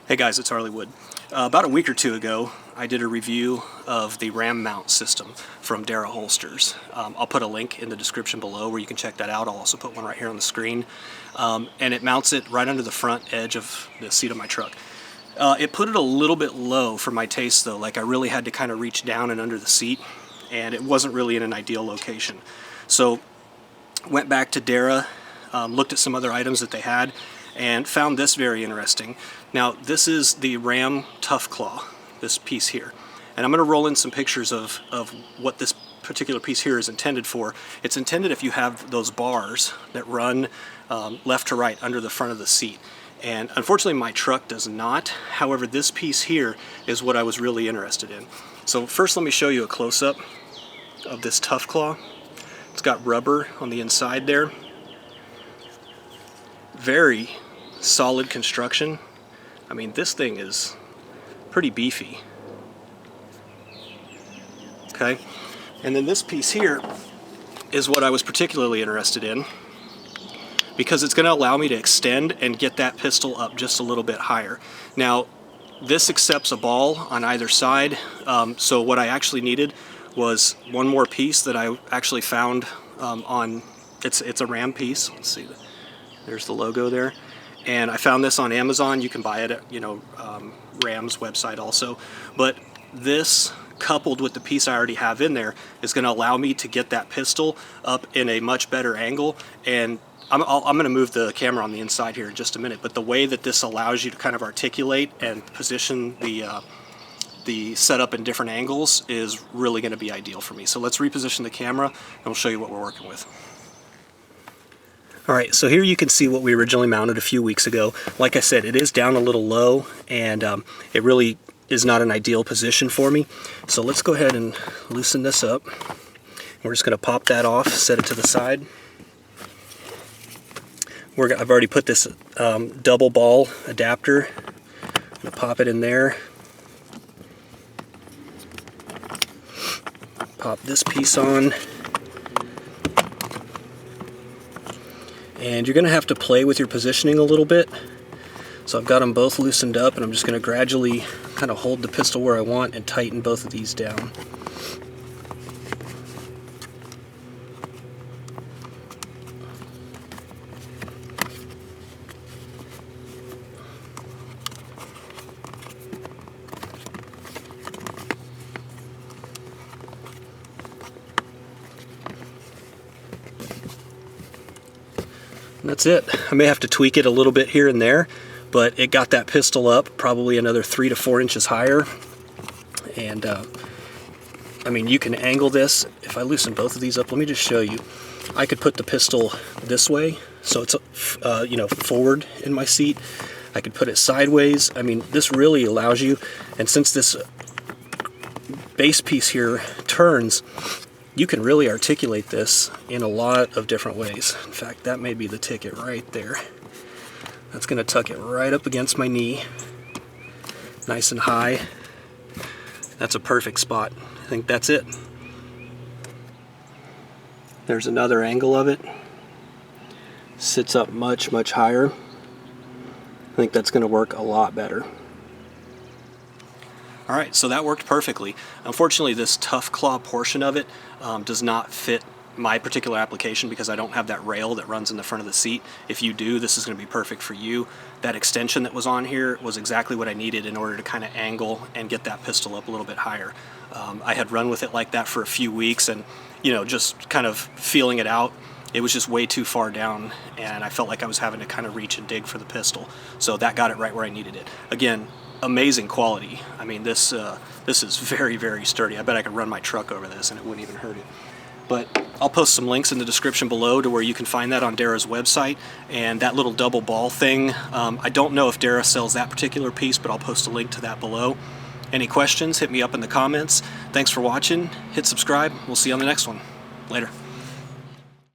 Hey guys, it's Harley Wood. About a week or two ago, I did a review of the RAM mount system from Dara holsters. I'll put a link in the description below where you can check that out. I'll also put one right here on the screen. And it mounts it right under the front edge of the seat of my truck. It put it a little bit low for my taste though, like I really had to kind of reach down and under the seat, and it wasn't really in an ideal location. So went back to Dara, looked at some other items that they had, and found this very interesting. Now this is the RAM ToughClaw, this piece here. And I'm going to roll in some pictures of what this particular piece here is intended for. It's intended if you have those bars that run left to right under the front of the seat. And unfortunately my truck does not. However, this piece here is what I was really interested in. So first let me show you a close-up of this ToughClaw. It's got rubber on the inside there. Very solid construction. I mean, this thing is pretty beefy. Okay, and then this piece here is what I was particularly interested in, because it's going to allow me to extend and get that pistol up just a little bit higher. Now, this accepts a ball on either side, so what I actually needed was one more piece that I actually found on, it's a RAM piece. Let's see, there's the logo there. And I found this on Amazon. You can buy it at, RAM's website also. But this, coupled with the piece I already have in there, is going to allow me to get that pistol up in a much better angle. And I'm going to move the camera on the inside here in just a minute. But the way that this allows you to kind of articulate and position the setup in different angles is really going to be ideal for me. So let's reposition the camera and we'll show you what we're working with. Alright, so here you can see what we originally mounted a few weeks ago. Like I said, it is down a little low, and it really is not an ideal position for me. So let's go ahead and loosen this up. We're just going to pop that off, set it to the side. I've already put this double ball adapter. I'm going to pop it in there. Pop this piece on. And you're going to have to play with your positioning a little bit. So I've got them both loosened up, and I'm just going to gradually kind of hold the pistol where I want and tighten both of these down. And that's it. I may have to tweak it a little bit here and there, but it got that pistol up probably another 3 to 4 inches higher. And I mean, you can angle this. If I loosen both of these up, let me just show you. I could put the pistol this way, so it's forward in my seat. I could put it sideways. I mean, this really allows you, and since this base piece here turns, you can really articulate this in a lot of different ways. In fact, that may be the ticket right there. That's going to tuck it right up against my knee, nice and high. That's a perfect spot. I think that's it. There's another angle of it. Sits up much, much higher. I think that's going to work a lot better. Alright, so that worked perfectly. Unfortunately, this ToughClaw portion of it does not fit my particular application because I don't have that rail that runs in the front of the seat. If you do, this is going to be perfect for you. That extension that was on here was exactly what I needed in order to kind of angle and get that pistol up a little bit higher. I had run with it like that for a few weeks, and just kind of feeling it out, it was just way too far down, and I felt like I was having to kind of reach and dig for the pistol. So that got it right where I needed it. Again, amazing quality. I mean, this is very, very sturdy. I bet I could run my truck over this and it wouldn't even hurt it. But I'll post some links in the description below to where you can find that on Dara's website. And that little double ball thing, I don't know if Dara sells that particular piece, but I'll post a link to that below. Any questions, hit me up in the comments. Thanks for watching. Hit subscribe. We'll see you on the next one. Later.